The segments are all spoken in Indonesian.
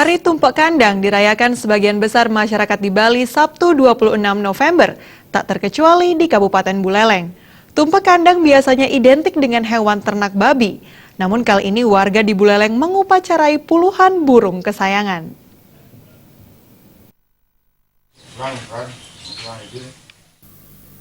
Hari Tumpeng Kandang dirayakan sebagian besar masyarakat di Bali Sabtu 26 November, tak terkecuali di Kabupaten Buleleng. Tumpeng kandang biasanya identik dengan hewan ternak babi, namun kali ini warga di Buleleng mengupacarai puluhan burung kesayangan.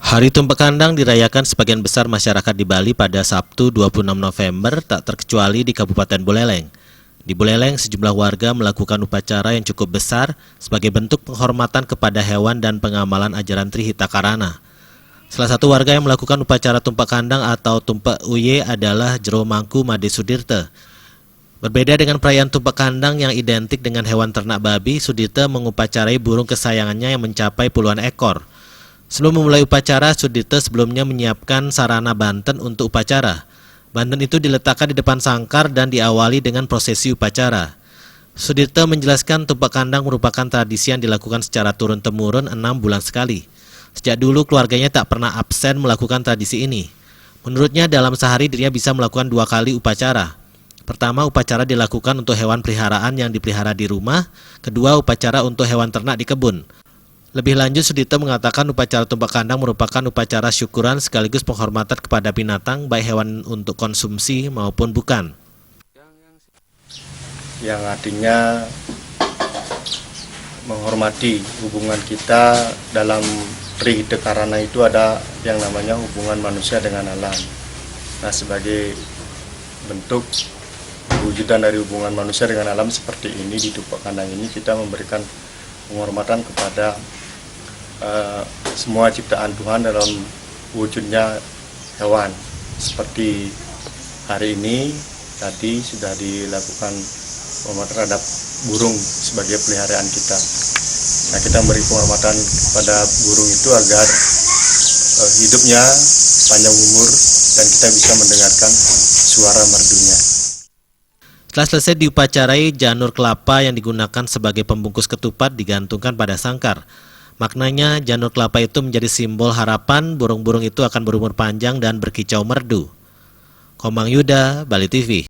Hari Tumpeng Kandang dirayakan sebagian besar masyarakat di Bali pada Sabtu 26 November, tak terkecuali di Kabupaten Buleleng. Di Buleleng, sejumlah warga melakukan upacara yang cukup besar sebagai bentuk penghormatan kepada hewan dan pengamalan ajaran Trihita Karana. Salah satu warga yang melakukan upacara Tumpeng Kandang atau Tumpeng Uye adalah Jero Mangku Made Sudirte. Berbeda dengan perayaan Tumpeng Kandang yang identik dengan hewan ternak babi, Sudirte mengupacarai burung kesayangannya yang mencapai puluhan ekor. Sebelum memulai upacara, Sudirte sebelumnya menyiapkan sarana banten untuk upacara. Banten itu diletakkan di depan sangkar dan diawali dengan prosesi upacara. Sudirte menjelaskan Tumpeng Kandang merupakan tradisi yang dilakukan secara turun-temurun 6 bulan sekali. Sejak dulu keluarganya tak pernah absen melakukan tradisi ini. Menurutnya dalam sehari dirinya bisa melakukan 2 kali upacara. Pertama, upacara dilakukan untuk hewan peliharaan yang dipelihara di rumah. Kedua, upacara untuk hewan ternak di kebun. Lebih lanjut, Sudirte mengatakan upacara Tumpeng Kandang merupakan upacara syukuran sekaligus penghormatan kepada binatang, baik hewan untuk konsumsi maupun bukan. Yang artinya menghormati hubungan kita dalam Trihita Karana itu ada yang namanya hubungan manusia dengan alam. Nah, sebagai bentuk wujudan dari hubungan manusia dengan alam seperti ini di Tumpeng Kandang ini kita memberikan penghormatan kepada semua ciptaan Tuhan dalam wujudnya hewan. Seperti hari ini tadi sudah dilakukan penghormatan terhadap burung sebagai peliharaan kita. Nah, kita memberi penghormatan kepada burung itu agar hidupnya panjang umur dan kita bisa mendengarkan suara merdunya. Setelah selesai diupacarai, janur kelapa yang digunakan sebagai pembungkus ketupat digantungkan pada sangkar. Maknanya, janur kelapa itu menjadi simbol harapan burung-burung itu akan berumur panjang dan berkicau merdu. Komang Yuda, Bali TV.